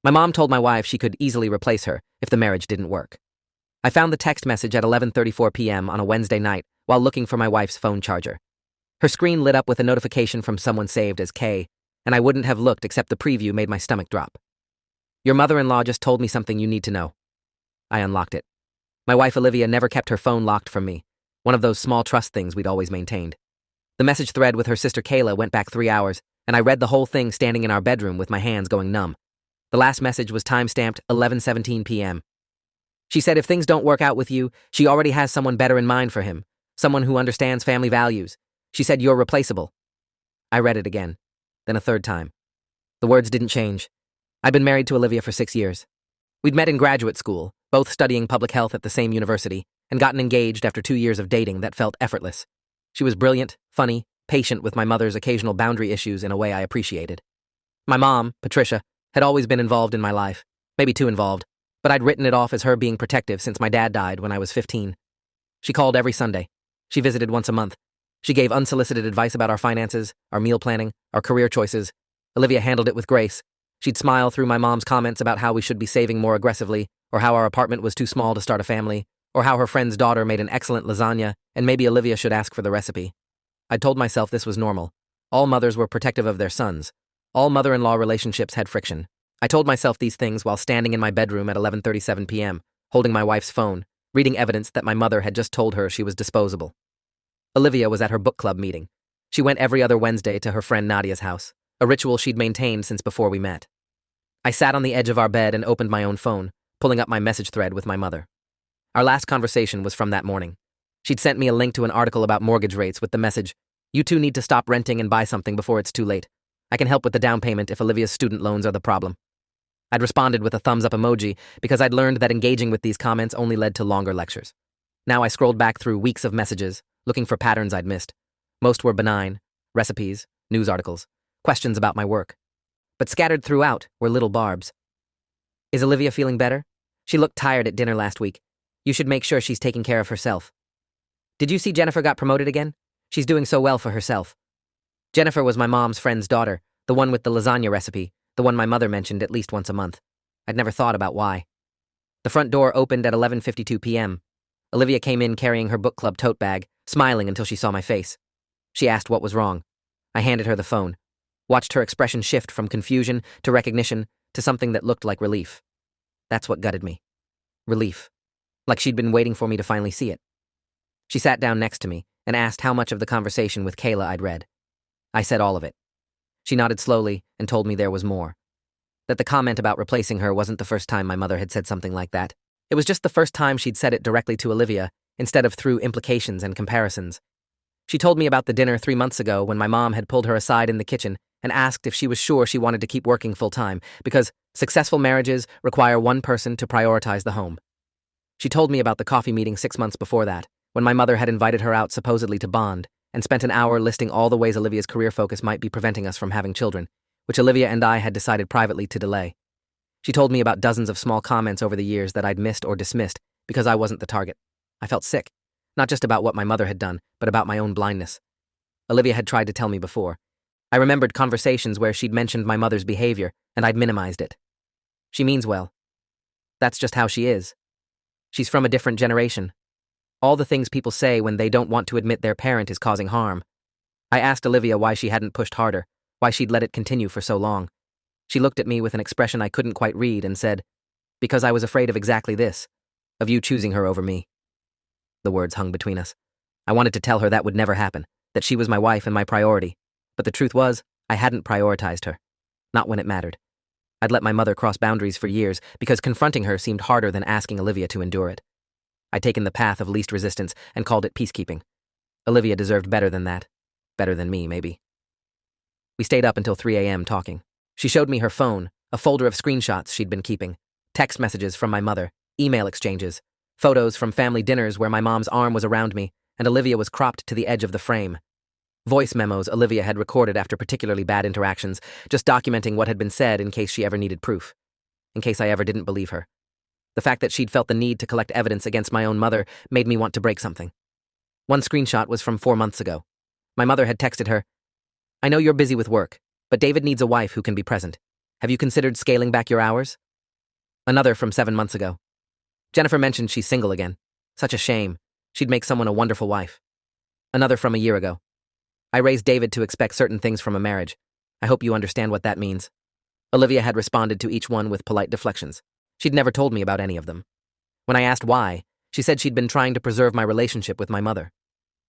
My mom told my wife she could easily replace her if the marriage didn't work. I found the text message at 11:34 p.m. on a Wednesday night while looking for my wife's phone charger. Her screen lit up with a notification from someone saved as K, and I wouldn't have looked except the preview made my stomach drop. Your mother-in-law just told me something you need to know. I unlocked it. My wife Olivia never kept her phone locked from me, one of those small trust things we'd always maintained. The message thread with her sister Kayla went back 3 hours, and I read the whole thing standing in our bedroom with my hands going numb. The last message was time-stamped 11:17 p.m. She said if things don't work out with you, she already has someone better in mind for him, someone who understands family values. She said you're replaceable. I read it again, then a third time. The words didn't change. I'd been married to Olivia for 6 years. We'd met in graduate school, both studying public health at the same university, and gotten engaged after 2 years of dating that felt effortless. She was brilliant, funny, patient with my mother's occasional boundary issues in a way I appreciated. My mom, Patricia, had always been involved in my life, maybe too involved, but I'd written it off as her being protective since my dad died when I was 15. She called every Sunday. She visited once a month. She gave unsolicited advice about our finances, our meal planning, our career choices. Olivia handled it with grace. She'd smile through my mom's comments about how we should be saving more aggressively, or how our apartment was too small to start a family, or how her friend's daughter made an excellent lasagna, and maybe Olivia should ask for the recipe. I told myself this was normal. All mothers were protective of their sons. All mother-in-law relationships had friction. I told myself these things while standing in my bedroom at 11:37 p.m., holding my wife's phone, reading evidence that my mother had just told her she was disposable. Olivia was at her book club meeting. She went every other Wednesday to her friend Nadia's house, a ritual she'd maintained since before we met. I sat on the edge of our bed and opened my own phone, pulling up my message thread with my mother. Our last conversation was from that morning. She'd sent me a link to an article about mortgage rates with the message, "You two need to stop renting and buy something before it's too late. I can help with the down payment if Olivia's student loans are the problem." I'd responded with a thumbs-up emoji because I'd learned that engaging with these comments only led to longer lectures. Now I scrolled back through weeks of messages, looking for patterns I'd missed. Most were benign: recipes, news articles, questions about my work. But scattered throughout were little barbs. "Is Olivia feeling better? She looked tired at dinner last week. You should make sure she's taking care of herself. Did you see Jennifer got promoted again? She's doing so well for herself." Jennifer was my mom's friend's daughter, the one with the lasagna recipe, the one my mother mentioned at least once a month. I'd never thought about why. The front door opened at 11:52 p.m. Olivia came in carrying her book club tote bag, smiling until she saw my face. She asked what was wrong. I handed her the phone, watched her expression shift from confusion to recognition to something that looked like relief. That's what gutted me. Relief. Like she'd been waiting for me to finally see it. She sat down next to me and asked how much of the conversation with Kayla I'd read. I said all of it. She nodded slowly and told me there was more. That the comment about replacing her wasn't the first time my mother had said something like that. It was just the first time she'd said it directly to Olivia, instead of through implications and comparisons. She told me about the dinner 3 months ago when my mom had pulled her aside in the kitchen and asked if she was sure she wanted to keep working full-time, because successful marriages require one person to prioritize the home. She told me about the coffee meeting 6 months before that, when my mother had invited her out supposedly to bond, and spent an hour listing all the ways Olivia's career focus might be preventing us from having children, which Olivia and I had decided privately to delay. She told me about dozens of small comments over the years that I'd missed or dismissed because I wasn't the target. I felt sick, not just about what my mother had done, but about my own blindness. Olivia had tried to tell me before. I remembered conversations where she'd mentioned my mother's behavior, and I'd minimized it. She means well. That's just how she is. She's from a different generation. All the things people say when they don't want to admit their parent is causing harm. I asked Olivia why she hadn't pushed harder, why she'd let it continue for so long. She looked at me with an expression I couldn't quite read and said, "Because I was afraid of exactly this, of you choosing her over me." The words hung between us. I wanted to tell her that would never happen, that she was my wife and my priority. But the truth was, I hadn't prioritized her. Not when it mattered. I'd let my mother cross boundaries for years because confronting her seemed harder than asking Olivia to endure it. I'd taken the path of least resistance and called it peacekeeping. Olivia deserved better than that. Better than me, maybe. We stayed up until 3 a.m. talking. She showed me her phone, a folder of screenshots she'd been keeping, text messages from my mother, email exchanges, photos from family dinners where my mom's arm was around me and Olivia was cropped to the edge of the frame. Voice memos Olivia had recorded after particularly bad interactions, just documenting what had been said in case she ever needed proof. In case I ever didn't believe her. The fact that she'd felt the need to collect evidence against my own mother made me want to break something. One screenshot was from 4 months ago. My mother had texted her, "I know you're busy with work, but David needs a wife who can be present. Have you considered scaling back your hours? Another from 7 months ago. Jennifer mentioned she's single again. Such a shame. She'd make someone a wonderful wife. Another from a year ago. I raised David to expect certain things from a marriage. I hope you understand what that means. Olivia had responded to each one with polite deflections. She'd never told me about any of them. When I asked why, she said she'd been trying to preserve my relationship with my mother.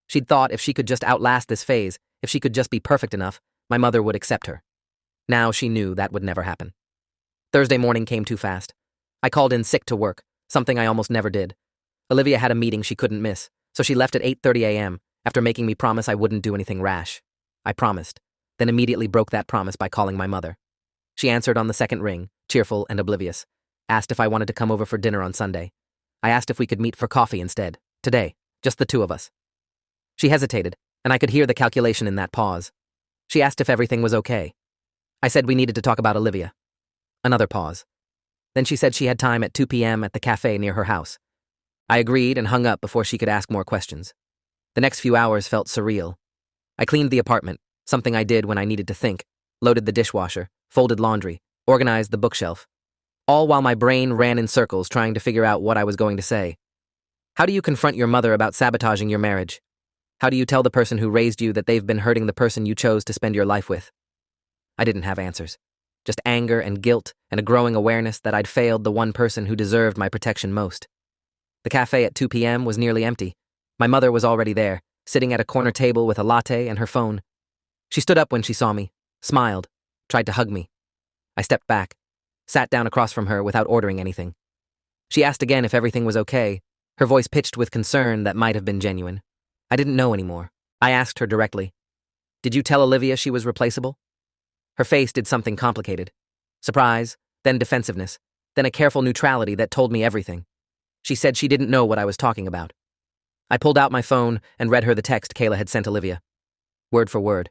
She'd thought if she could just outlast this phase, if she could just be perfect enough, my mother would accept her. Now she knew that would never happen. Thursday morning came too fast. I called in sick to work, something I almost never did. Olivia had a meeting she couldn't miss, so she left at 8:30 a.m. after making me promise I wouldn't do anything rash. I promised, then immediately broke that promise by calling my mother. She answered on the second ring, cheerful and oblivious, asked if I wanted to come over for dinner on Sunday. I asked if we could meet for coffee instead, today, just the two of us. She hesitated, and I could hear the calculation in that pause. She asked if everything was okay. I said we needed to talk about Olivia. Another pause. Then she said she had time at 2 p.m. at the cafe near her house. I agreed and hung up before she could ask more questions. The next few hours felt surreal. I cleaned the apartment, something I did when I needed to think, loaded the dishwasher, folded laundry, organized the bookshelf, all while my brain ran in circles trying to figure out what I was going to say. How do you confront your mother about sabotaging your marriage? How do you tell the person who raised you that they've been hurting the person you chose to spend your life with? I didn't have answers. Just anger and guilt and a growing awareness that I'd failed the one person who deserved my protection most. The cafe at 2 p.m. was nearly empty. My mother was already there, sitting at a corner table with a latte and her phone. She stood up when she saw me, smiled, tried to hug me. I stepped back, sat down across from her without ordering anything. She asked again if everything was okay, her voice pitched with concern that might have been genuine. I didn't know anymore. I asked her directly, "Did you tell Olivia she was replaceable?" Her face did something complicated. Surprise, then defensiveness, then a careful neutrality that told me everything. She said she didn't know what I was talking about. I pulled out my phone and read her the text Kayla had sent Olivia. Word for word.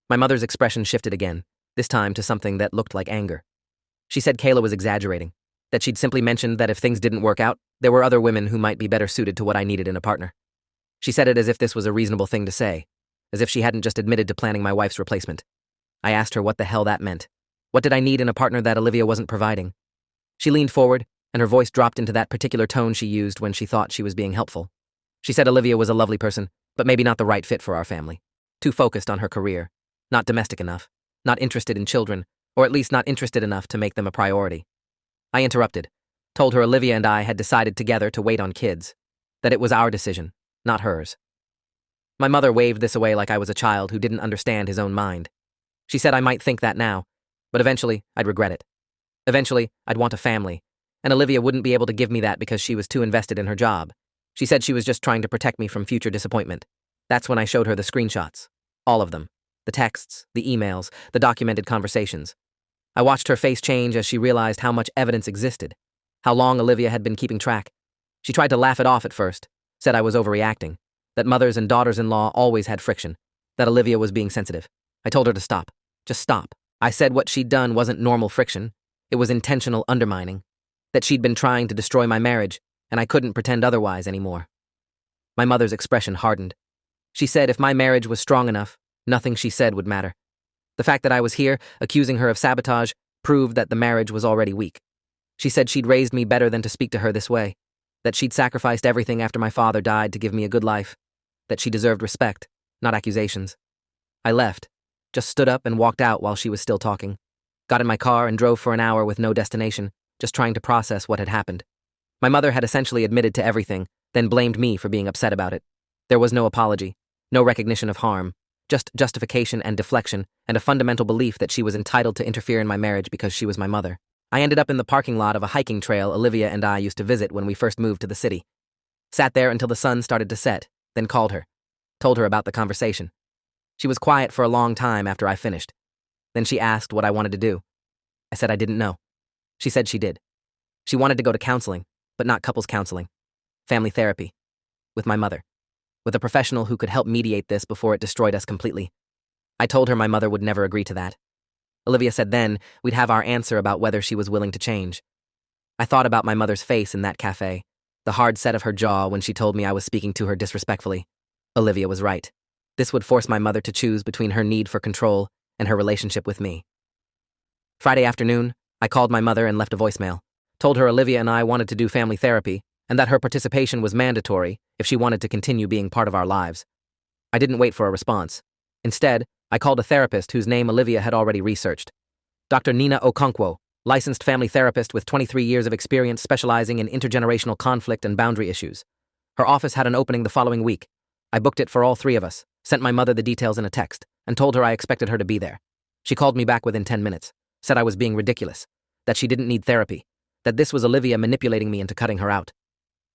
My mother's expression shifted again, this time to something that looked like anger. She said Kayla was exaggerating, that she'd simply mentioned that if things didn't work out, there were other women who might be better suited to what I needed in a partner. She said it as if this was a reasonable thing to say, as if she hadn't just admitted to planning my wife's replacement. I asked her what the hell that meant. What did I need in a partner that Olivia wasn't providing? She leaned forward, and her voice dropped into that particular tone she used when she thought she was being helpful. She said Olivia was a lovely person, but maybe not the right fit for our family. Too focused on her career, not domestic enough, not interested in children, or at least not interested enough to make them a priority. I interrupted, told her Olivia and I had decided together to wait on kids, that it was our decision, not hers. My mother waved this away like I was a child who didn't understand his own mind. She said I might think that now, but eventually I'd regret it. Eventually, I'd want a family, and Olivia wouldn't be able to give me that because she was too invested in her job. She said she was just trying to protect me from future disappointment. That's when I showed her the screenshots. All of them. The texts, the emails, the documented conversations. I watched her face change as she realized how much evidence existed, how long Olivia had been keeping track. She tried to laugh it off at first, said I was overreacting, that mothers and daughters-in-law always had friction, that Olivia was being sensitive. I told her to stop. Just stop. I said what she'd done wasn't normal friction. It was intentional undermining. That she'd been trying to destroy my marriage, and I couldn't pretend otherwise anymore. My mother's expression hardened. She said if my marriage was strong enough, nothing she said would matter. The fact that I was here, accusing her of sabotage, proved that the marriage was already weak. She said she'd raised me better than to speak to her this way, that she'd sacrificed everything after my father died to give me a good life, that she deserved respect, not accusations. I left, just stood up and walked out while she was still talking. Got in my car and drove for an hour with no destination, just trying to process what had happened. My mother had essentially admitted to everything, then blamed me for being upset about it. There was no apology, no recognition of harm, just justification and deflection, and a fundamental belief that she was entitled to interfere in my marriage because she was my mother. I ended up in the parking lot of a hiking trail Olivia and I used to visit when we first moved to the city. Sat there until the sun started to set, then called her. Told her about the conversation. She was quiet for a long time after I finished. Then she asked what I wanted to do. I said I didn't know. She said she did. She wanted to go to counseling, but not couples counseling. Family therapy. With my mother. With a professional who could help mediate this before it destroyed us completely. I told her my mother would never agree to that. Olivia said then we'd have our answer about whether she was willing to change. I thought about my mother's face in that cafe, the hard set of her jaw when she told me I was speaking to her disrespectfully. Olivia was right. This would force my mother to choose between her need for control and her relationship with me. Friday afternoon, I called my mother and left a voicemail. Told her Olivia and I wanted to do family therapy and that her participation was mandatory if she wanted to continue being part of our lives. I didn't wait for a response. Instead, I called a therapist whose name Olivia had already researched. Dr. Nina Okonkwo, licensed family therapist with 23 years of experience specializing in intergenerational conflict and boundary issues. Her office had an opening the following week. I booked it for all three of us, sent my mother the details in a text, and told her I expected her to be there. She called me back within 10 minutes, said I was being ridiculous, that she didn't need therapy, that this was Olivia manipulating me into cutting her out.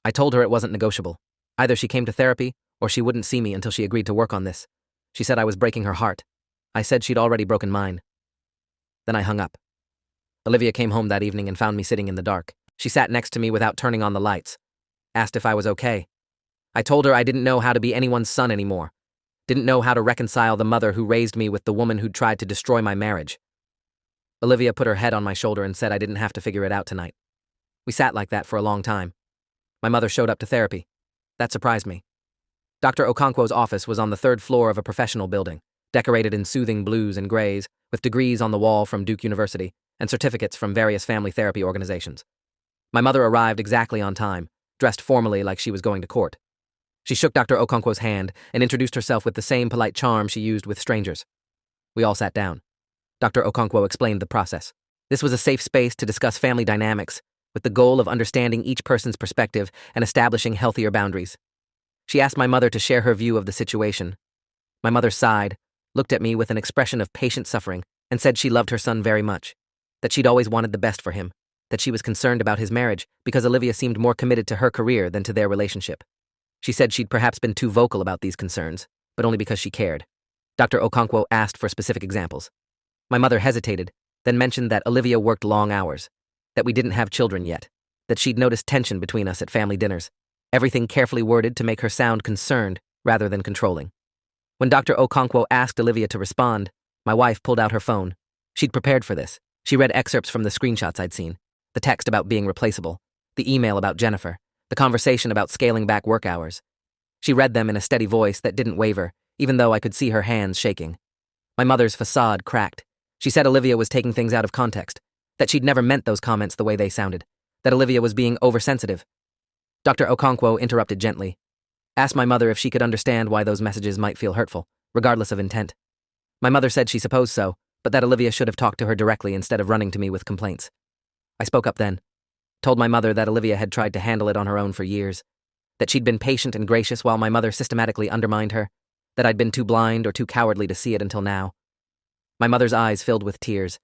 I told her it wasn't negotiable. Either she came to therapy, or she wouldn't see me until she agreed to work on this. She said I was breaking her heart. I said she'd already broken mine. Then I hung up. Olivia came home that evening and found me sitting in the dark. She sat next to me without turning on the lights. Asked if I was okay. I told her I didn't know how to be anyone's son anymore. Didn't know how to reconcile the mother who raised me with the woman who'd tried to destroy my marriage. Olivia put her head on my shoulder and said I didn't have to figure it out tonight. We sat like that for a long time. My mother showed up to therapy. That surprised me. Dr. Okonkwo's office was on the third floor of a professional building, decorated in soothing blues and grays, with degrees on the wall from Duke University and certificates from various family therapy organizations. My mother arrived exactly on time, dressed formally like she was going to court. She shook Dr. Okonkwo's hand and introduced herself with the same polite charm she used with strangers. We all sat down. Dr. Okonkwo explained the process. This was a safe space to discuss family dynamics, with the goal of understanding each person's perspective and establishing healthier boundaries. She asked my mother to share her view of the situation. My mother sighed, looked at me with an expression of patient suffering, and said she loved her son very much, that she'd always wanted the best for him, that she was concerned about his marriage because Olivia seemed more committed to her career than to their relationship. She said she'd perhaps been too vocal about these concerns, but only because she cared. Dr. Okonkwo asked for specific examples. My mother hesitated, then mentioned that Olivia worked long hours, that we didn't have children yet, that she'd noticed tension between us at family dinners, everything carefully worded to make her sound concerned rather than controlling. When Dr. Okonkwo asked Olivia to respond, my wife pulled out her phone. She'd prepared for this. She read excerpts from the screenshots I'd seen, the text about being replaceable, the email about Jennifer, the conversation about scaling back work hours. She read them in a steady voice that didn't waver, even though I could see her hands shaking. My mother's facade cracked. She said Olivia was taking things out of context, that she'd never meant those comments the way they sounded, that Olivia was being oversensitive. Dr. Okonkwo interrupted gently, asked my mother if she could understand why those messages might feel hurtful, regardless of intent. My mother said she supposed so, but that Olivia should have talked to her directly instead of running to me with complaints. I spoke up then, told my mother that Olivia had tried to handle it on her own for years, that she'd been patient and gracious while my mother systematically undermined her, that I'd been too blind or too cowardly to see it until now. My mother's eyes filled with tears.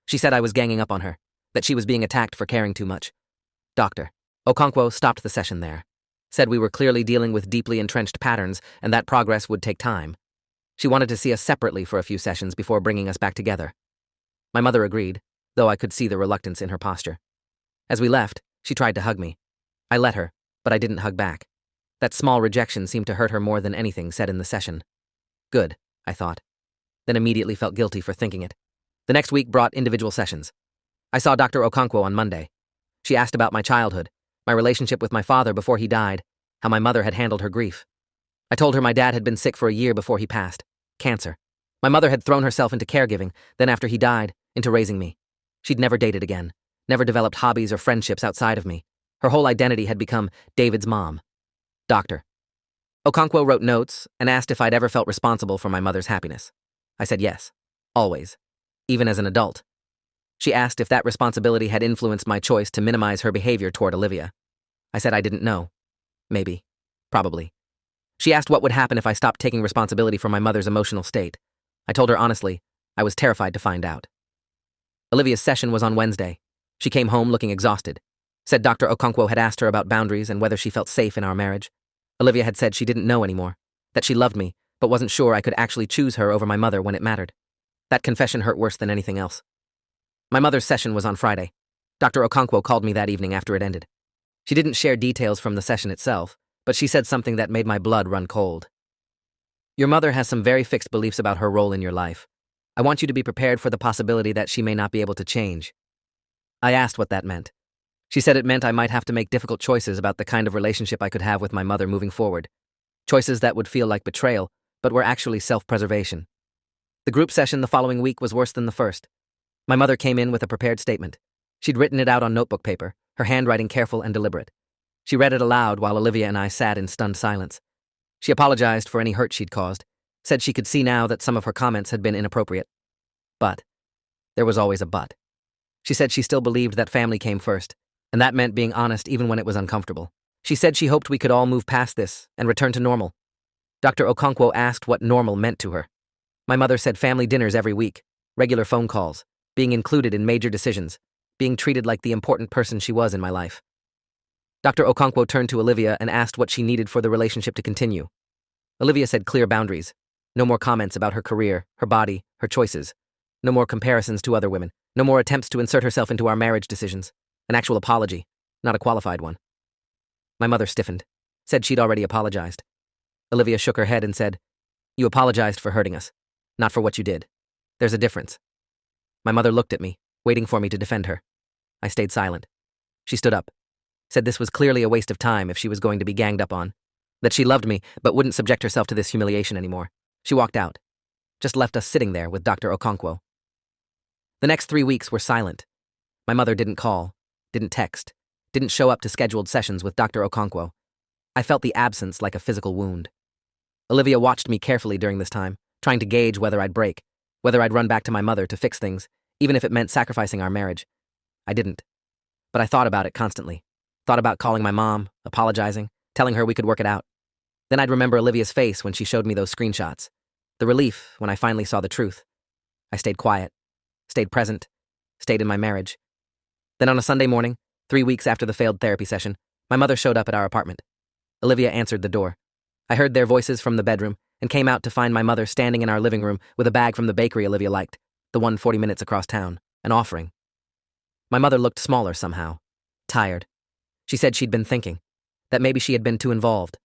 She said I was ganging up on her, that she was being attacked for caring too much. Dr. Okonkwo stopped the session there, said we were clearly dealing with deeply entrenched patterns and that progress would take time. She wanted to see us separately for a few sessions before bringing us back together. My mother agreed, though I could see the reluctance in her posture. As we left, she tried to hug me. I let her, but I didn't hug back. That small rejection seemed to hurt her more than anything said in the session. Good, I thought. Then immediately felt guilty for thinking it. The next week brought individual sessions. I saw Dr. Okonkwo on Monday. She asked about my childhood, my relationship with my father before he died, how my mother had handled her grief. I told her my dad had been sick for a year before he passed. Cancer. My mother had thrown herself into caregiving, then after he died, into raising me. She'd never dated again, never developed hobbies or friendships outside of me. Her whole identity had become David's mom. Doctor. Okonkwo wrote notes and asked if I'd ever felt responsible for my mother's happiness. I said yes. Always. Even as an adult. She asked if that responsibility had influenced my choice to minimize her behavior toward Olivia. I said I didn't know. Maybe. Probably. She asked what would happen if I stopped taking responsibility for my mother's emotional state. I told her honestly, I was terrified to find out. Olivia's session was on Wednesday. She came home looking exhausted. Said Dr. Okonkwo had asked her about boundaries and whether she felt safe in our marriage. Olivia had said she didn't know anymore, that she loved me, but wasn't sure I could actually choose her over my mother when it mattered. That confession hurt worse than anything else. My mother's session was on Friday. Dr. Okonkwo called me that evening after it ended. She didn't share details from the session itself, but she said something that made my blood run cold. Your mother has some very fixed beliefs about her role in your life. I want you to be prepared for the possibility that she may not be able to change. I asked what that meant. She said it meant I might have to make difficult choices about the kind of relationship I could have with my mother moving forward. Choices that would feel like betrayal, but were actually self-preservation. The group session the following week was worse than the first. My mother came in with a prepared statement. She'd written it out on notebook paper, her handwriting careful and deliberate. She read it aloud while Olivia and I sat in stunned silence. She apologized for any hurt she'd caused, said she could see now that some of her comments had been inappropriate. But there was always a but. She said she still believed that family came first, and that meant being honest even when it was uncomfortable. She said she hoped we could all move past this and return to normal. Dr. Okonkwo asked what normal meant to her. My mother said family dinners every week, regular phone calls, being included in major decisions, being treated like the important person she was in my life. Dr. Okonkwo turned to Olivia and asked what she needed for the relationship to continue. Olivia said clear boundaries, no more comments about her career, her body, her choices, no more comparisons to other women, no more attempts to insert herself into our marriage decisions, an actual apology, not a qualified one. My mother stiffened, said she'd already apologized. Olivia shook her head and said, "You apologized for hurting us, not for what you did. There's a difference." My mother looked at me, waiting for me to defend her. I stayed silent. She stood up, said this was clearly a waste of time if she was going to be ganged up on, that she loved me but wouldn't subject herself to this humiliation anymore. She walked out, just left us sitting there with Dr. Okonkwo. The next 3 weeks were silent. My mother didn't call, didn't text, didn't show up to scheduled sessions with Dr. Okonkwo. I felt the absence like a physical wound. Olivia watched me carefully during this time, trying to gauge whether I'd break, whether I'd run back to my mother to fix things, even if it meant sacrificing our marriage. I didn't. But I thought about it constantly. Thought about calling my mom, apologizing, telling her we could work it out. Then I'd remember Olivia's face when she showed me those screenshots. The relief when I finally saw the truth. I stayed quiet, stayed present, stayed in my marriage. Then on a Sunday morning, 3 weeks after the failed therapy session, my mother showed up at our apartment. Olivia answered the door. I heard their voices from the bedroom and came out to find my mother standing in our living room with a bag from the bakery Olivia liked, the one 40 minutes across town, an offering. My mother looked smaller somehow, tired. She said she'd been thinking, that maybe she had been too involved,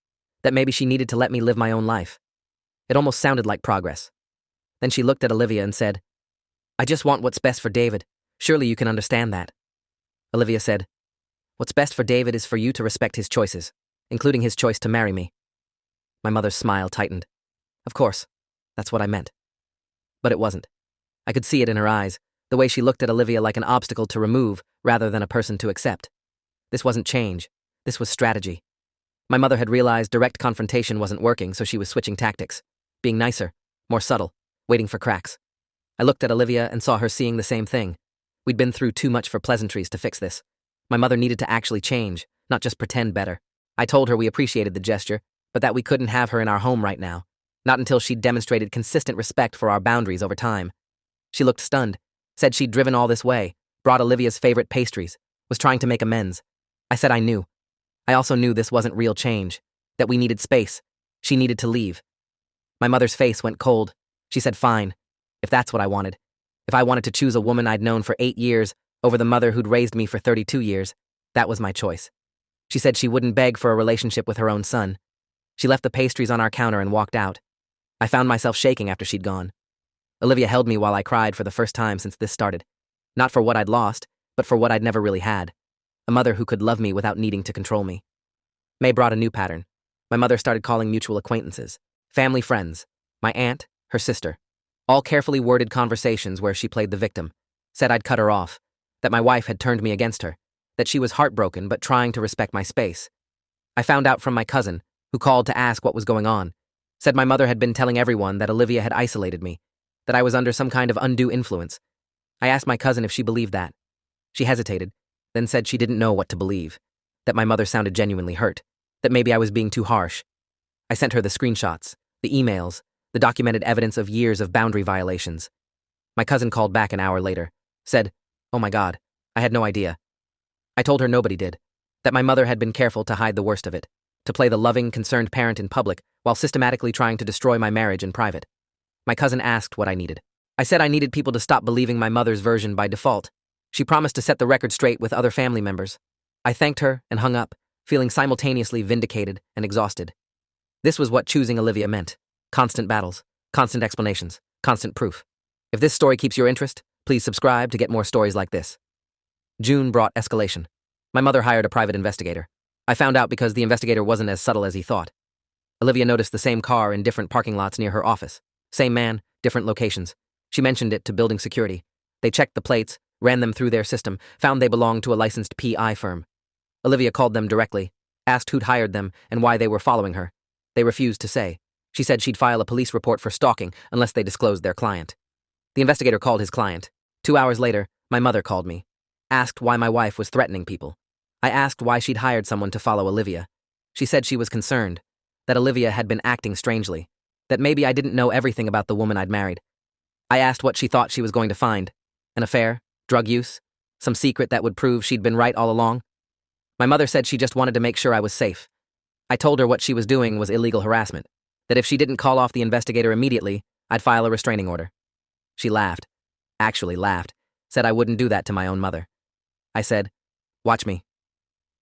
that maybe she needed to let me live my own life. It almost sounded like progress. Then she looked at Olivia and said, "I just want what's best for David. Surely you can understand that." Olivia said, "What's best for David is for you to respect his choices, including his choice to marry me." My mother's smile tightened. Of course, that's what I meant. But it wasn't. I could see it in her eyes, the way she looked at Olivia like an obstacle to remove rather than a person to accept. This wasn't change. This was strategy. My mother had realized direct confrontation wasn't working, so she was switching tactics, being nicer, more subtle, waiting for cracks. I looked at Olivia and saw her seeing the same thing. We'd been through too much for pleasantries to fix this. My mother needed to actually change, not just pretend better. I told her we appreciated the gesture, but that we couldn't have her in our home right now, not until she'd demonstrated consistent respect for our boundaries over time. She looked stunned, said she'd driven all this way, brought Olivia's favorite pastries, was trying to make amends. I said I knew. I also knew this wasn't real change, that we needed space. She needed to leave. My mother's face went cold. She said fine, if that's what I wanted. If I wanted to choose a woman I'd known for 8 years over the mother who'd raised me for 32 years, that was my choice. She said she wouldn't beg for a relationship with her own son. She left the pastries on our counter and walked out. I found myself shaking after she'd gone. Olivia held me while I cried for the first time since this started. Not for what I'd lost, but for what I'd never really had. A mother who could love me without needing to control me. May brought a new pattern. My mother started calling mutual acquaintances, family friends, my aunt, her sister. All carefully worded conversations where she played the victim, said I'd cut her off, that my wife had turned me against her, that she was heartbroken but trying to respect my space. I found out from my cousin, who called to ask what was going on, said my mother had been telling everyone that Olivia had isolated me, that I was under some kind of undue influence. I asked my cousin if she believed that. She hesitated, then said she didn't know what to believe, that my mother sounded genuinely hurt, that maybe I was being too harsh. I sent her the screenshots, the emails, the documented evidence of years of boundary violations. My cousin called back an hour later, said, "Oh my God, I had no idea." I told her nobody did, that my mother had been careful to hide the worst of it, to play the loving, concerned parent in public while systematically trying to destroy my marriage in private. My cousin asked what I needed. I said I needed people to stop believing my mother's version by default. She promised to set the record straight with other family members. I thanked her and hung up, feeling simultaneously vindicated and exhausted. This was what choosing Olivia meant. Constant battles, constant explanations, constant proof. If this story keeps your interest, please subscribe to get more stories like this. June brought escalation. My mother hired a private investigator. I found out because the investigator wasn't as subtle as he thought. Olivia noticed the same car in different parking lots near her office. Same man, different locations. She mentioned it to building security. They checked the plates, ran them through their system, found they belonged to a licensed PI firm. Olivia called them directly, asked who'd hired them and why they were following her. They refused to say. She said she'd file a police report for stalking unless they disclosed their client. The investigator called his client. 2 hours later, my mother called me, asked why my wife was threatening people. I asked why she'd hired someone to follow Olivia. She said she was concerned, that Olivia had been acting strangely, that maybe I didn't know everything about the woman I'd married. I asked what she thought she was going to find. An affair? Drug use? Some secret that would prove she'd been right all along? My mother said she just wanted to make sure I was safe. I told her what she was doing was illegal harassment, that if she didn't call off the investigator immediately, I'd file a restraining order. She laughed, actually laughed, said I wouldn't do that to my own mother. I said, "Watch me."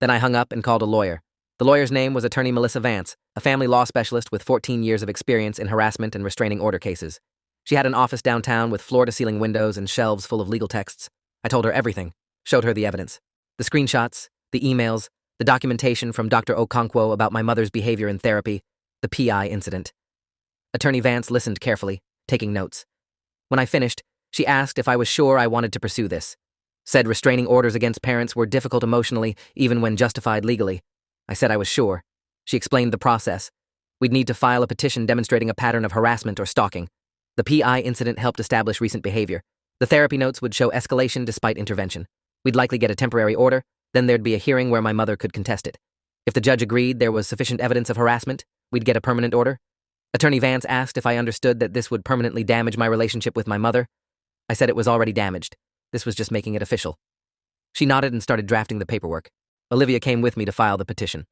Then I hung up and called a lawyer. The lawyer's name was attorney Melissa Vance, a family law specialist with 14 years of experience in harassment and restraining order cases. She had an office downtown with floor-to-ceiling windows and shelves full of legal texts. I told her everything, showed her the evidence. The screenshots, the emails, the documentation from Dr. Okonkwo about my mother's behavior in therapy, the PI incident. Attorney Vance listened carefully, taking notes. When I finished, she asked if I was sure I wanted to pursue this. Said restraining orders against parents were difficult emotionally, even when justified legally. I said I was sure. She explained the process. We'd need to file a petition demonstrating a pattern of harassment or stalking. The PI incident helped establish recent behavior. The therapy notes would show escalation despite intervention. We'd likely get a temporary order, then there'd be a hearing where my mother could contest it. If the judge agreed there was sufficient evidence of harassment, we'd get a permanent order. Attorney Vance asked if I understood that this would permanently damage my relationship with my mother. I said it was already damaged. This was just making it official. She nodded and started drafting the paperwork. Olivia came with me to file the petition.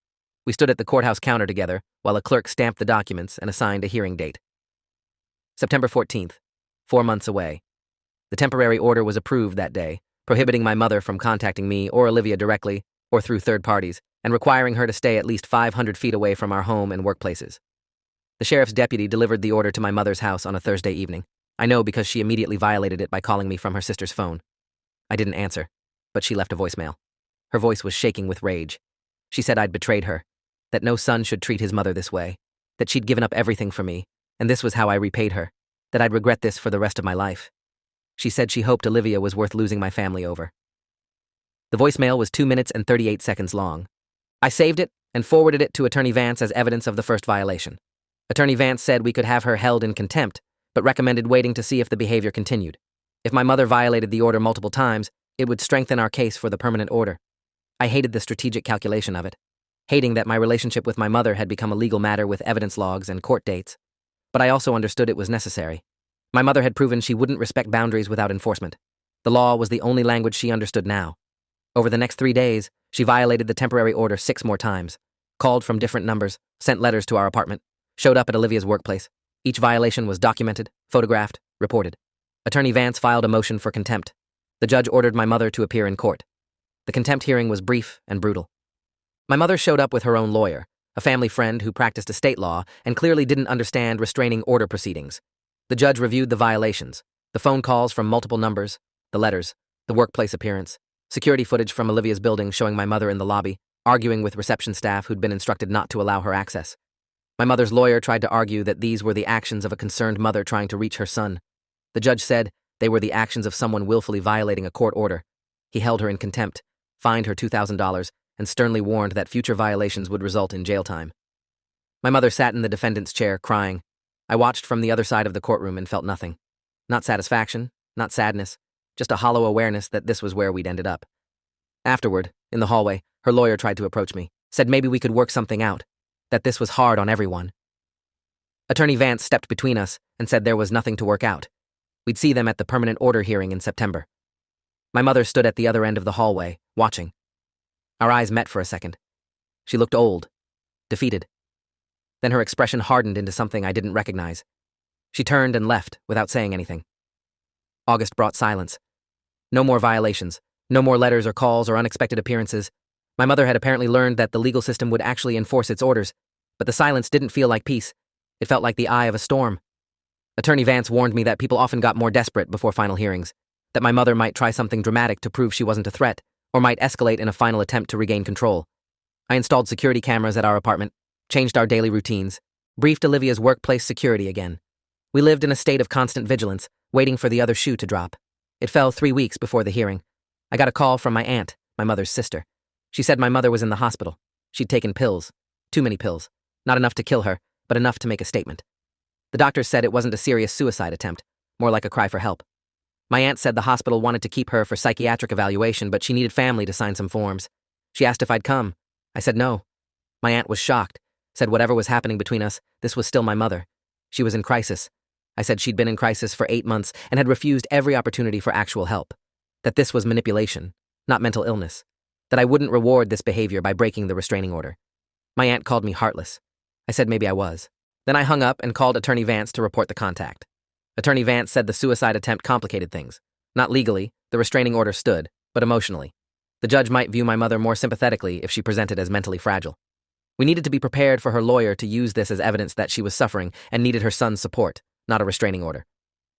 We stood at the courthouse counter together while a clerk stamped the documents and assigned a hearing date. September 14th, 4 months away. The temporary order was approved that day, prohibiting my mother from contacting me or Olivia directly or through third parties, and requiring her to stay at least 500 feet away from our home and workplaces. The sheriff's deputy delivered the order to my mother's house on a Thursday evening. I know because she immediately violated it by calling me from her sister's phone. I didn't answer, but she left a voicemail. Her voice was shaking with rage. She said I'd betrayed her, that no son should treat his mother this way, that she'd given up everything for me, and this was how I repaid her, that I'd regret this for the rest of my life. She said she hoped Olivia was worth losing my family over. The voicemail was 2 minutes and 38 seconds long. I saved it and forwarded it to Attorney Vance as evidence of the first violation. Attorney Vance said we could have her held in contempt, but recommended waiting to see if the behavior continued. If my mother violated the order multiple times, it would strengthen our case for the permanent order. I hated the strategic calculation of it, hating that my relationship with my mother had become a legal matter with evidence logs and court dates. But I also understood it was necessary. My mother had proven she wouldn't respect boundaries without enforcement. The law was the only language she understood now. Over the next 3 days, she violated the temporary order 6 more times, called from different numbers, sent letters to our apartment, showed up at Olivia's workplace. Each violation was documented, photographed, reported. Attorney Vance filed a motion for contempt. The judge ordered my mother to appear in court. The contempt hearing was brief and brutal. My mother showed up with her own lawyer, a family friend who practiced estate law and clearly didn't understand restraining order proceedings. The judge reviewed the violations, the phone calls from multiple numbers, the letters, the workplace appearance, security footage from Olivia's building showing my mother in the lobby, arguing with reception staff who'd been instructed not to allow her access. My mother's lawyer tried to argue that these were the actions of a concerned mother trying to reach her son. The judge said they were the actions of someone willfully violating a court order. He held her in contempt, fined her $2,000, and sternly warned that future violations would result in jail time. My mother sat in the defendant's chair, crying. I watched from the other side of the courtroom and felt nothing. Not satisfaction, not sadness, just a hollow awareness that this was where we'd ended up. Afterward, in the hallway, her lawyer tried to approach me, said maybe we could work something out, that this was hard on everyone. Attorney Vance stepped between us and said there was nothing to work out. We'd see them at the permanent order hearing in September. My mother stood at the other end of the hallway, watching. Our eyes met for a second. She looked old, defeated. Then her expression hardened into something I didn't recognize. She turned and left without saying anything. August brought silence. No more violations, no more letters or calls or unexpected appearances. My mother had apparently learned that the legal system would actually enforce its orders, but the silence didn't feel like peace. It felt like the eye of a storm. Attorney Vance warned me that people often got more desperate before final hearings, that my mother might try something dramatic to prove she wasn't a threat, or might escalate in a final attempt to regain control. I installed security cameras at our apartment, changed our daily routines, briefed Olivia's workplace security again. We lived in a state of constant vigilance, waiting for the other shoe to drop. It fell 3 weeks before the hearing. I got a call from my aunt, my mother's sister. She said my mother was in the hospital. She'd taken pills. Too many pills. Not enough to kill her, but enough to make a statement. The doctors said it wasn't a serious suicide attempt, more like a cry for help. My aunt said the hospital wanted to keep her for psychiatric evaluation, but she needed family to sign some forms. She asked if I'd come. I said no. My aunt was shocked, said whatever was happening between us, this was still my mother. She was in crisis. I said she'd been in crisis for 8 months and had refused every opportunity for actual help. That this was manipulation, not mental illness. That I wouldn't reward this behavior by breaking the restraining order. My aunt called me heartless. I said maybe I was. Then I hung up and called Attorney Vance to report the contact. Attorney Vance said the suicide attempt complicated things. Not legally, the restraining order stood, but emotionally. The judge might view my mother more sympathetically if she presented as mentally fragile. We needed to be prepared for her lawyer to use this as evidence that she was suffering and needed her son's support, not a restraining order.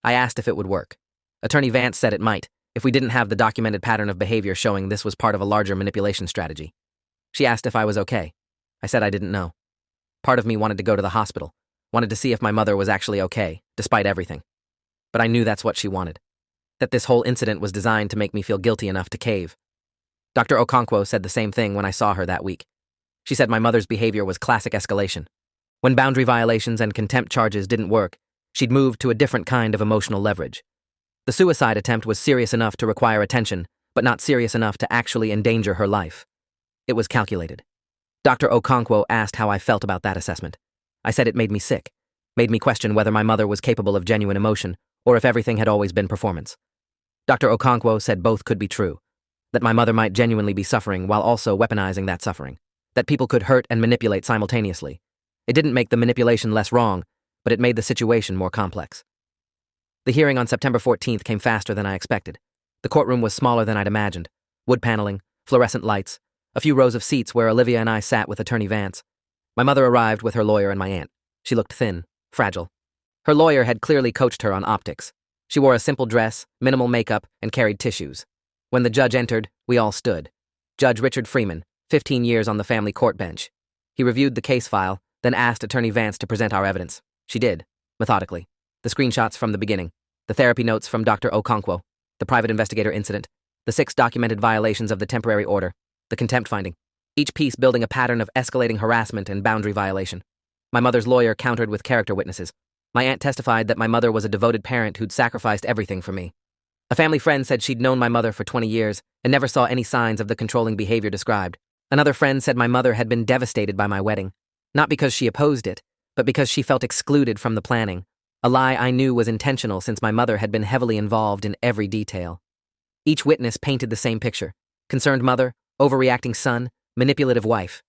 I asked if it would work. Attorney Vance said it might, if we didn't have the documented pattern of behavior showing this was part of a larger manipulation strategy. She asked if I was okay. I said I didn't know. Part of me wanted to go to the hospital, wanted to see if my mother was actually okay, despite everything. But I knew that's what she wanted. That this whole incident was designed to make me feel guilty enough to cave. Dr. Okonkwo said the same thing when I saw her that week. She said my mother's behavior was classic escalation. When boundary violations and contempt charges didn't work, she'd moved to a different kind of emotional leverage. The suicide attempt was serious enough to require attention, but not serious enough to actually endanger her life. It was calculated. Dr. Okonkwo asked how I felt about that assessment. I said it made me sick, made me question whether my mother was capable of genuine emotion, or if everything had always been performance. Dr. Okonkwo said both could be true, that my mother might genuinely be suffering while also weaponizing that suffering, that people could hurt and manipulate simultaneously. It didn't make the manipulation less wrong, but it made the situation more complex. The hearing on September 14th came faster than I expected. The courtroom was smaller than I'd imagined. Wood paneling, fluorescent lights, a few rows of seats where Olivia and I sat with Attorney Vance. My mother arrived with her lawyer and my aunt. She looked thin, fragile. Her lawyer had clearly coached her on optics. She wore a simple dress, minimal makeup, and carried tissues. When the judge entered, we all stood. Judge Richard Freeman, 15 years on the family court bench. He reviewed the case file, then asked Attorney Vance to present our evidence. She did, methodically. The screenshots from the beginning, the therapy notes from Dr. Okonkwo, the private investigator incident, the 6 documented violations of the temporary order, the contempt finding, each piece building a pattern of escalating harassment and boundary violation. My mother's lawyer countered with character witnesses. My aunt testified that my mother was a devoted parent who'd sacrificed everything for me. A family friend said she'd known my mother for 20 years and never saw any signs of the controlling behavior described. Another friend said my mother had been devastated by my wedding, not because she opposed it, but because she felt excluded from the planning. A lie I knew was intentional since my mother had been heavily involved in every detail. Each witness painted the same picture. Concerned mother, overreacting son, manipulative wife.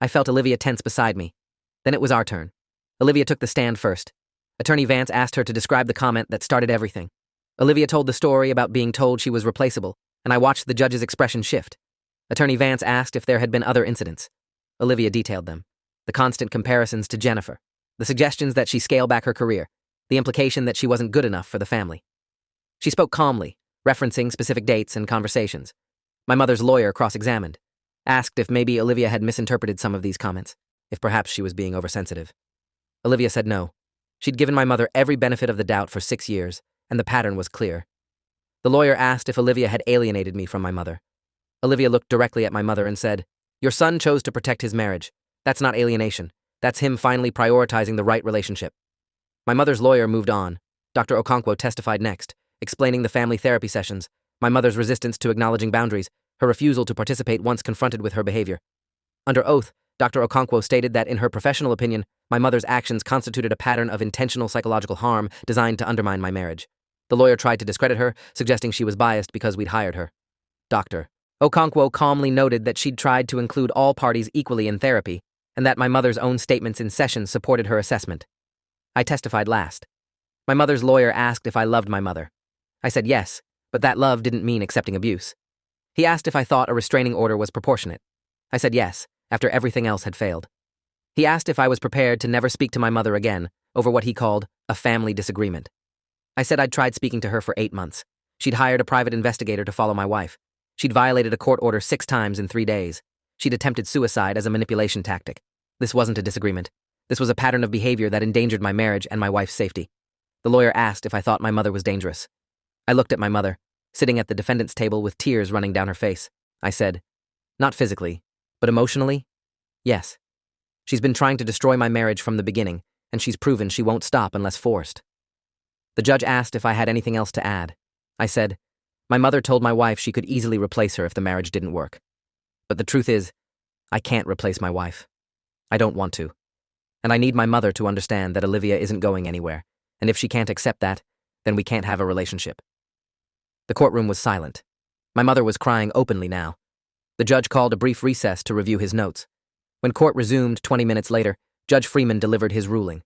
I felt Olivia tense beside me. Then it was our turn. Olivia took the stand first. Attorney Vance asked her to describe the comment that started everything. Olivia told the story about being told she was replaceable, and I watched the judge's expression shift. Attorney Vance asked if there had been other incidents. Olivia detailed them. The constant comparisons to Jennifer. The suggestions that she scale back her career. The implication that she wasn't good enough for the family. She spoke calmly, referencing specific dates and conversations. My mother's lawyer cross-examined, asked if maybe Olivia had misinterpreted some of these comments, if perhaps she was being oversensitive. Olivia said no. She'd given my mother every benefit of the doubt for 6 years, and the pattern was clear. The lawyer asked if Olivia had alienated me from my mother. Olivia looked directly at my mother and said, "Your son chose to protect his marriage. That's not alienation. That's him finally prioritizing the right relationship." My mother's lawyer moved on. Dr. Okonkwo testified next, explaining the family therapy sessions, my mother's resistance to acknowledging boundaries, her refusal to participate once confronted with her behavior. Under oath, Dr. Okonkwo stated that in her professional opinion, my mother's actions constituted a pattern of intentional psychological harm designed to undermine my marriage. The lawyer tried to discredit her, suggesting she was biased because we'd hired her. Dr. Okonkwo calmly noted that she'd tried to include all parties equally in therapy, and that my mother's own statements in session supported her assessment. I testified last. My mother's lawyer asked if I loved my mother. I said yes, but that love didn't mean accepting abuse. He asked if I thought a restraining order was proportionate. I said yes, after everything else had failed. He asked if I was prepared to never speak to my mother again over what he called a family disagreement. I said I'd tried speaking to her for 8 months. She'd hired a private investigator to follow my wife. She'd violated a court order 6 times in 3 days. She'd attempted suicide as a manipulation tactic. This wasn't a disagreement. This was a pattern of behavior that endangered my marriage and my wife's safety. The lawyer asked if I thought my mother was dangerous. I looked at my mother, sitting at the defendant's table with tears running down her face. I said, "Not physically, but emotionally? Yes. She's been trying to destroy my marriage from the beginning, and she's proven she won't stop unless forced." The judge asked if I had anything else to add. I said, "My mother told my wife she could easily replace her if the marriage didn't work. But the truth is, I can't replace my wife. I don't want to. And I need my mother to understand that Olivia isn't going anywhere, and if she can't accept that, then we can't have a relationship." The courtroom was silent. My mother was crying openly now. The judge called a brief recess to review his notes. When court resumed 20 minutes later, Judge Freeman delivered his ruling.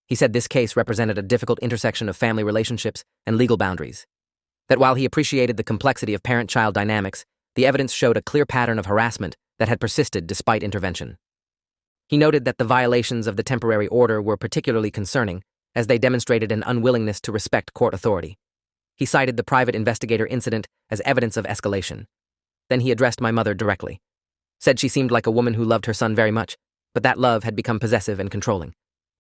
He said this case represented a difficult intersection of family relationships and legal boundaries. That while he appreciated the complexity of parent-child dynamics, the evidence showed a clear pattern of harassment that had persisted despite intervention. He noted that the violations of the temporary order were particularly concerning, as they demonstrated an unwillingness to respect court authority. He cited the private investigator incident as evidence of escalation. Then he addressed my mother directly. Said she seemed like a woman who loved her son very much, but that love had become possessive and controlling.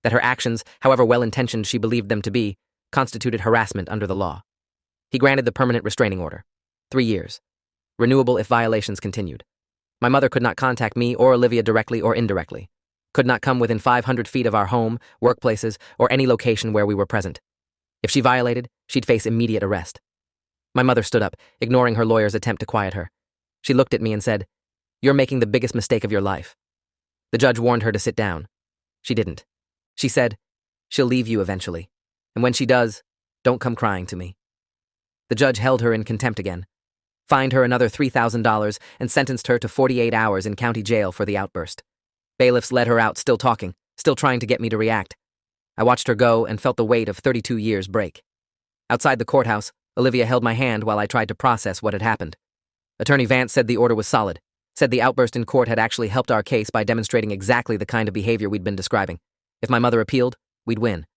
That her actions, however well-intentioned she believed them to be, constituted harassment under the law. He granted the permanent restraining order. 3 years. Renewable if violations continued. My mother could not contact me or Olivia directly or indirectly. Could not come within 500 feet of our home, workplaces, or any location where we were present. If she violated, she'd face immediate arrest. My mother stood up, ignoring her lawyer's attempt to quiet her. She looked at me and said, "You're making the biggest mistake of your life." The judge warned her to sit down. She didn't. She said, "She'll leave you eventually. And when she does, don't come crying to me." The judge held her in contempt again, fined her another $3,000, and sentenced her to 48 hours in county jail for the outburst. Bailiffs led her out, still talking, still trying to get me to react. I watched her go and felt the weight of 32 years break. Outside the courthouse, Olivia held my hand while I tried to process what had happened. Attorney Vance said the order was solid, said the outburst in court had actually helped our case by demonstrating exactly the kind of behavior we'd been describing. If my mother appealed, we'd win.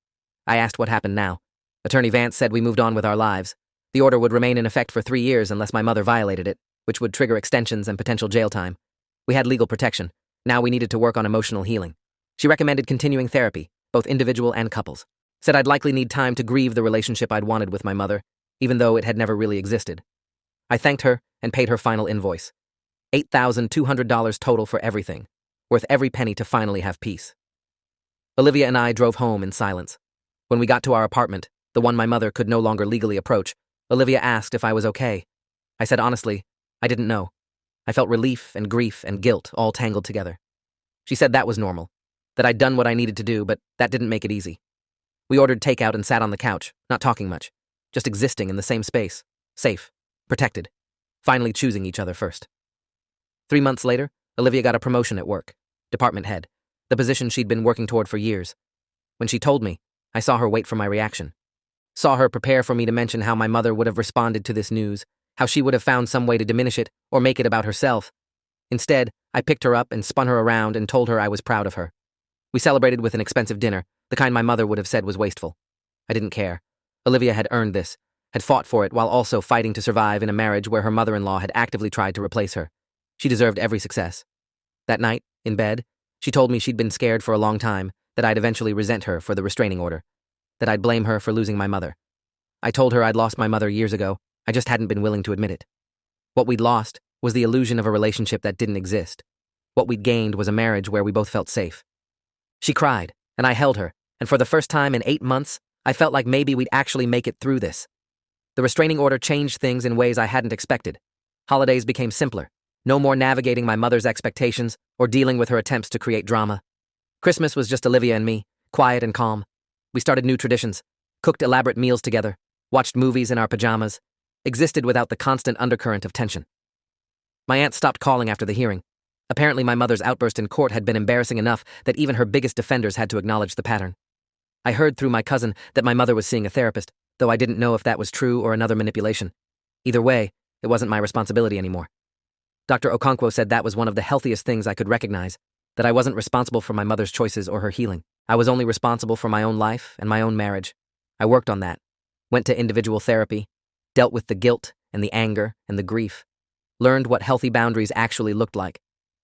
I asked what happened now. Attorney Vance said we moved on with our lives. The order would remain in effect for 3 years unless my mother violated it, which would trigger extensions and potential jail time. We had legal protection. Now we needed to work on emotional healing. She recommended continuing therapy, both individual and couples. Said I'd likely need time to grieve the relationship I'd wanted with my mother, even though it had never really existed. I thanked her and paid her final invoice. $8,200 total for everything, worth every penny to finally have peace. Olivia and I drove home in silence. When we got to our apartment, the one my mother could no longer legally approach, Olivia asked if I was okay. I said honestly, I didn't know. I felt relief and grief and guilt all tangled together. She said that was normal, that I'd done what I needed to do, but that didn't make it easy. We ordered takeout and sat on the couch, not talking much, just existing in the same space, safe, protected, finally choosing each other first. 3 months later, Olivia got a promotion at work, department head, the position she'd been working toward for years. When she told me, I saw her wait for my reaction. Saw her prepare for me to mention how my mother would have responded to this news, how she would have found some way to diminish it or make it about herself. Instead, I picked her up and spun her around and told her I was proud of her. We celebrated with an expensive dinner, the kind my mother would have said was wasteful. I didn't care. Olivia had earned this, had fought for it while also fighting to survive in a marriage where her mother-in-law had actively tried to replace her. She deserved every success. That night, in bed, she told me she'd been scared for a long time, that I'd eventually resent her for the restraining order, that I'd blame her for losing my mother. I told her I'd lost my mother years ago, I just hadn't been willing to admit it. What we'd lost was the illusion of a relationship that didn't exist. What we'd gained was a marriage where we both felt safe. She cried, and I held her, and for the first time in 8 months, I felt like maybe we'd actually make it through this. The restraining order changed things in ways I hadn't expected. Holidays became simpler. No more navigating my mother's expectations or dealing with her attempts to create drama. Christmas was just Olivia and me, quiet and calm. We started new traditions, cooked elaborate meals together, watched movies in our pajamas, existed without the constant undercurrent of tension. My aunt stopped calling after the hearing. Apparently my mother's outburst in court had been embarrassing enough that even her biggest defenders had to acknowledge the pattern. I heard through my cousin that my mother was seeing a therapist, though I didn't know if that was true or another manipulation. Either way, it wasn't my responsibility anymore. Dr. Okonkwo said that was one of the healthiest things I could recognize, that I wasn't responsible for my mother's choices or her healing. I was only responsible for my own life and my own marriage. I worked on that, went to individual therapy, dealt with the guilt and the anger and the grief, learned what healthy boundaries actually looked like,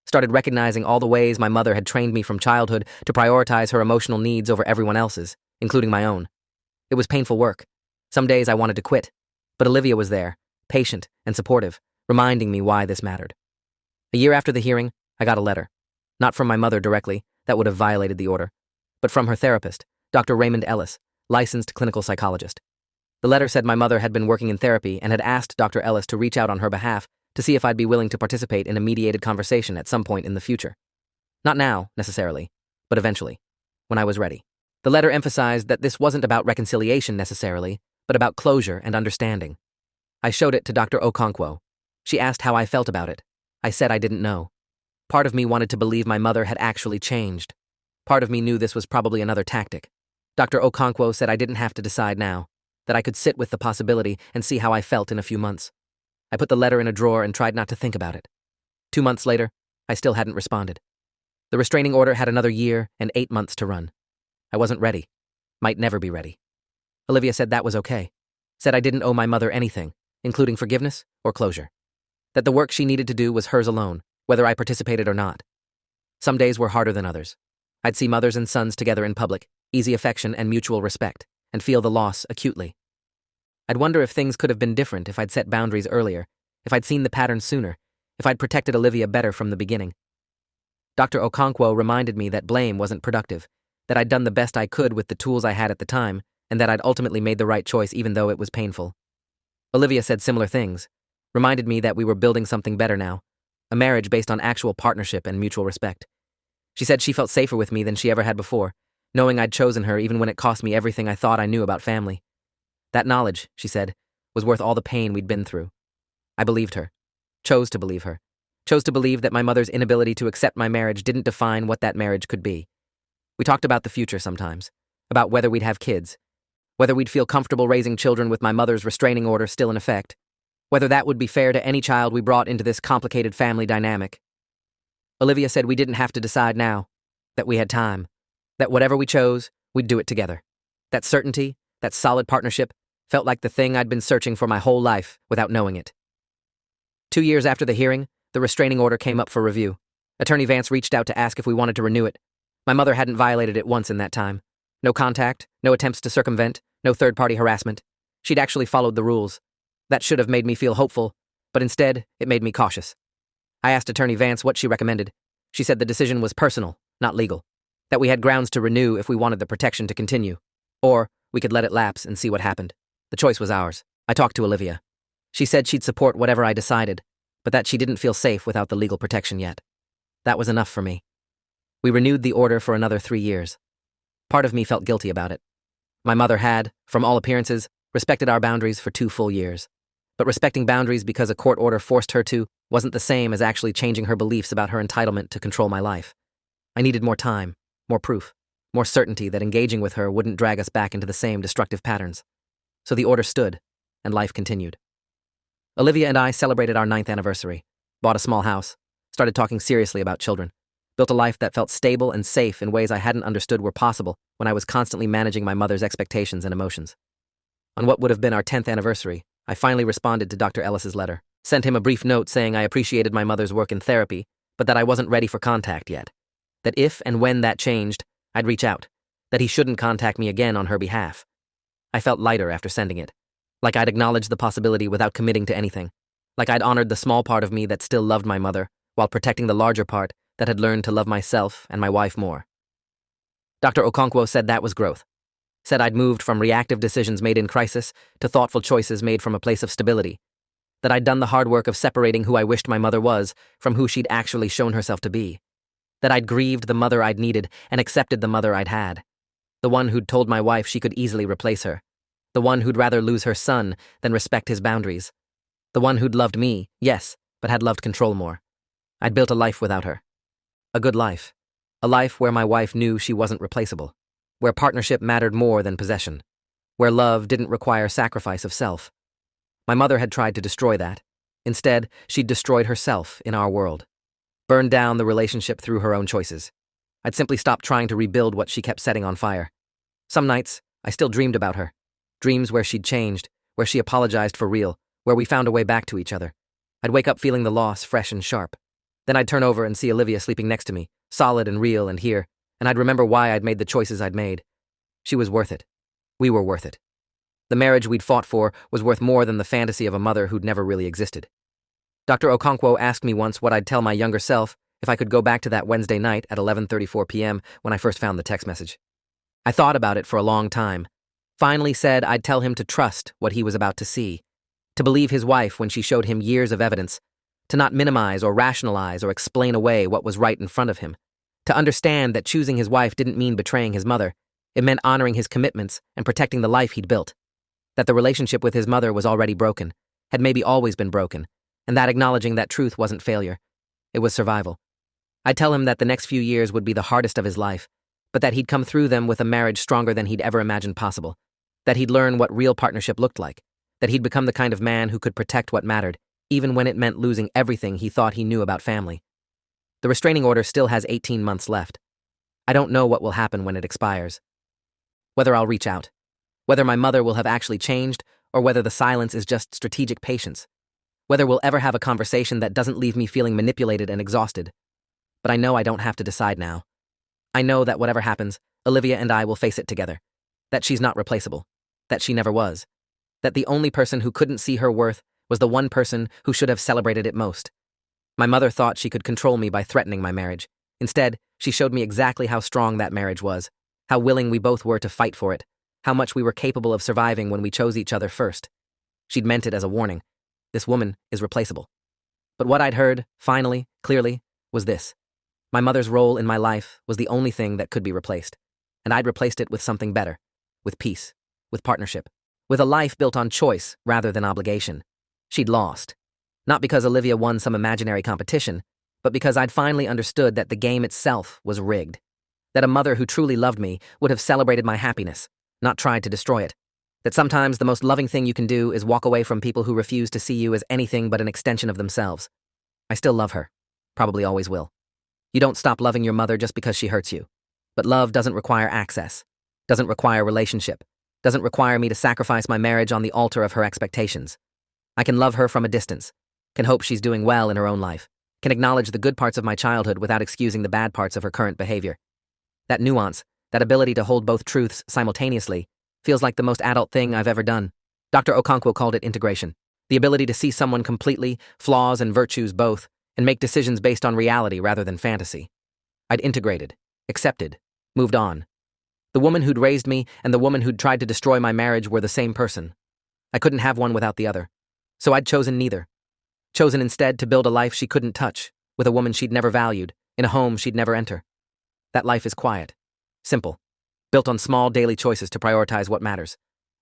started recognizing all the ways my mother had trained me from childhood to prioritize her emotional needs over everyone else's, including my own. It was painful work. Some days I wanted to quit, but Olivia was there, patient, and supportive, reminding me why this mattered. A year after the hearing, I got a letter. Not from my mother directly, that would have violated the order, but from her therapist, Dr. Raymond Ellis, licensed clinical psychologist. The letter said my mother had been working in therapy and had asked Dr. Ellis to reach out on her behalf to see if I'd be willing to participate in a mediated conversation at some point in the future. Not now, necessarily, but eventually, when I was ready. The letter emphasized that this wasn't about reconciliation necessarily, but about closure and understanding. I showed it to Dr. Okonkwo. She asked how I felt about it. I said I didn't know. Part of me wanted to believe my mother had actually changed. Part of me knew this was probably another tactic. Dr. Okonkwo said I didn't have to decide now, that I could sit with the possibility and see how I felt in a few months. I put the letter in a drawer and tried not to think about it. 2 months later, I still hadn't responded. The restraining order had another year and 8 months to run. I wasn't ready. Might never be ready. Olivia said that was okay. Said I didn't owe my mother anything, including forgiveness or closure. That the work she needed to do was hers alone, whether I participated or not. Some days were harder than others. I'd see mothers and sons together in public, easy affection and mutual respect, and feel the loss acutely. I'd wonder if things could have been different if I'd set boundaries earlier, if I'd seen the pattern sooner, if I'd protected Olivia better from the beginning. Dr. Okonkwo reminded me that blame wasn't productive, that I'd done the best I could with the tools I had at the time, and that I'd ultimately made the right choice even though it was painful. Olivia said similar things, reminded me that we were building something better now, a marriage based on actual partnership and mutual respect. She said she felt safer with me than she ever had before, knowing I'd chosen her even when it cost me everything I thought I knew about family. That knowledge, she said, was worth all the pain we'd been through. I believed her, chose to believe her, chose to believe that my mother's inability to accept my marriage didn't define what that marriage could be. We talked about the future sometimes, about whether we'd have kids, whether we'd feel comfortable raising children with my mother's restraining order still in effect, whether that would be fair to any child we brought into this complicated family dynamic. Olivia said we didn't have to decide now, that we had time, that whatever we chose, we'd do it together. That certainty, that solid partnership, felt like the thing I'd been searching for my whole life without knowing it. 2 years after the hearing, the restraining order came up for review. Attorney Vance reached out to ask if we wanted to renew it. My mother hadn't violated it once in that time. No contact, no attempts to circumvent, no third-party harassment. She'd actually followed the rules. That should have made me feel hopeful, but instead, it made me cautious. I asked Attorney Vance what she recommended. She said the decision was personal, not legal. That we had grounds to renew if we wanted the protection to continue. Or we could let it lapse and see what happened. The choice was ours. I talked to Olivia. She said she'd support whatever I decided, but that she didn't feel safe without the legal protection yet. That was enough for me. We renewed the order for another 3 years. Part of me felt guilty about it. My mother had, from all appearances, respected our boundaries for 2 full years. But respecting boundaries because a court order forced her to wasn't the same as actually changing her beliefs about her entitlement to control my life. I needed more time, more proof, more certainty that engaging with her wouldn't drag us back into the same destructive patterns. So the order stood, and life continued. Olivia and I celebrated our 9th anniversary, bought a small house, started talking seriously about children, built a life that felt stable and safe in ways I hadn't understood were possible when I was constantly managing my mother's expectations and emotions. On what would have been our 10th anniversary, I finally responded to Dr. Ellis's letter, sent him a brief note saying I appreciated my mother's work in therapy, but that I wasn't ready for contact yet. That if and when that changed, I'd reach out, that he shouldn't contact me again on her behalf. I felt lighter after sending it, like I'd acknowledged the possibility without committing to anything, like I'd honored the small part of me that still loved my mother, while protecting the larger part that had learned to love myself and my wife more. Dr. Okonkwo said that was growth. Said I'd moved from reactive decisions made in crisis to thoughtful choices made from a place of stability. That I'd done the hard work of separating who I wished my mother was from who she'd actually shown herself to be. That I'd grieved the mother I'd needed and accepted the mother I'd had. The one who'd told my wife she could easily replace her. The one who'd rather lose her son than respect his boundaries. The one who'd loved me, yes, but had loved control more. I'd built a life without her. A good life. A life where my wife knew she wasn't replaceable. Where partnership mattered more than possession. Where love didn't require sacrifice of self. My mother had tried to destroy that. Instead, she'd destroyed herself in our world. Burned down the relationship through her own choices. I'd simply stopped trying to rebuild what she kept setting on fire. Some nights, I still dreamed about her. Dreams where she'd changed, where she apologized for real, where we found a way back to each other. I'd wake up feeling the loss fresh and sharp. Then I'd turn over and see Olivia sleeping next to me, solid and real and here, and I'd remember why I'd made the choices I'd made. She was worth it. We were worth it. The marriage we'd fought for was worth more than the fantasy of a mother who'd never really existed. Dr. Okonkwo asked me once what I'd tell my younger self if I could go back to that Wednesday night at 11:34 p.m. when I first found the text message. I thought about it for a long time. Finally said I'd tell him to trust what he was about to see, to believe his wife when she showed him years of evidence, to not minimize or rationalize or explain away what was right in front of him, to understand that choosing his wife didn't mean betraying his mother. It meant honoring his commitments and protecting the life he'd built. That the relationship with his mother was already broken, had maybe always been broken, and that acknowledging that truth wasn't failure. It was survival. I'd tell him that the next few years would be the hardest of his life, but that he'd come through them with a marriage stronger than he'd ever imagined possible, that he'd learn what real partnership looked like, that he'd become the kind of man who could protect what mattered, even when it meant losing everything he thought he knew about family. The restraining order still has 18 months left. I don't know what will happen when it expires. Whether I'll reach out, whether my mother will have actually changed, or whether the silence is just strategic patience, whether we'll ever have a conversation that doesn't leave me feeling manipulated and exhausted. But I know I don't have to decide now. I know that whatever happens, Olivia and I will face it together, that she's not replaceable, that she never was, that the only person who couldn't see her worth was the one person who should have celebrated it most. My mother thought she could control me by threatening my marriage. Instead, she showed me exactly how strong that marriage was, how willing we both were to fight for it, how much we were capable of surviving when we chose each other first. She'd meant it as a warning. This woman is replaceable. But what I'd heard, finally, clearly, was this. My mother's role in my life was the only thing that could be replaced, and I'd replaced it with something better, with peace, with partnership, with a life built on choice rather than obligation. She'd lost. Not because Olivia won some imaginary competition, but because I'd finally understood that the game itself was rigged. That a mother who truly loved me would have celebrated my happiness, not tried to destroy it. That sometimes the most loving thing you can do is walk away from people who refuse to see you as anything but an extension of themselves. I still love her. Probably always will. You don't stop loving your mother just because she hurts you. But love doesn't require access, doesn't require relationship, doesn't require me to sacrifice my marriage on the altar of her expectations. I can love her from a distance, can hope she's doing well in her own life, can acknowledge the good parts of my childhood without excusing the bad parts of her current behavior. That nuance, that ability to hold both truths simultaneously, feels like the most adult thing I've ever done. Dr. Okonkwo called it integration. The ability to see someone completely, flaws and virtues both, and make decisions based on reality rather than fantasy. I'd integrated, accepted, moved on. The woman who'd raised me and the woman who'd tried to destroy my marriage were the same person. I couldn't have one without the other. So I'd chosen neither. Chosen instead to build a life she couldn't touch, with a woman she'd never valued, in a home she'd never enter. That life is quiet, simple, built on small daily choices to prioritize what matters.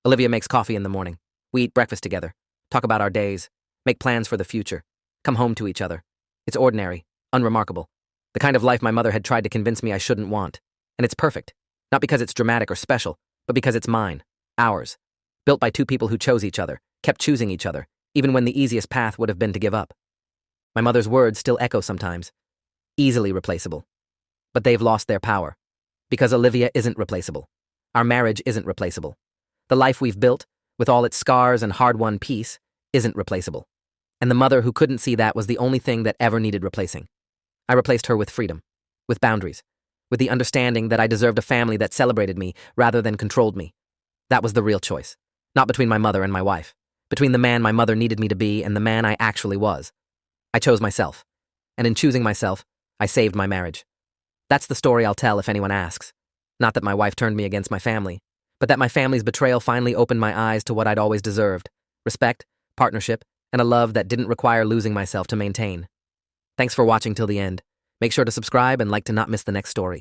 Olivia makes coffee in the morning. We eat breakfast together, talk about our days, make plans for the future, come home to each other. It's ordinary, unremarkable, the kind of life my mother had tried to convince me I shouldn't want. And it's perfect, not because it's dramatic or special, but because it's mine, ours, built by two people who chose each other, kept choosing each other, even when the easiest path would have been to give up. My mother's words still echo sometimes. Easily replaceable. But they've lost their power. Because Olivia isn't replaceable. Our marriage isn't replaceable. The life we've built, with all its scars and hard-won peace, isn't replaceable. And the mother who couldn't see that was the only thing that ever needed replacing. I replaced her with freedom, with boundaries, with the understanding that I deserved a family that celebrated me rather than controlled me. That was the real choice. Not between my mother and my wife. Between the man my mother needed me to be and the man I actually was. I chose myself. And in choosing myself, I saved my marriage. That's the story I'll tell if anyone asks. Not that my wife turned me against my family, but that my family's betrayal finally opened my eyes to what I'd always deserved: respect, partnership, and a love that didn't require losing myself to maintain. Thanks for watching till the end. Make sure to subscribe and like to not miss the next story.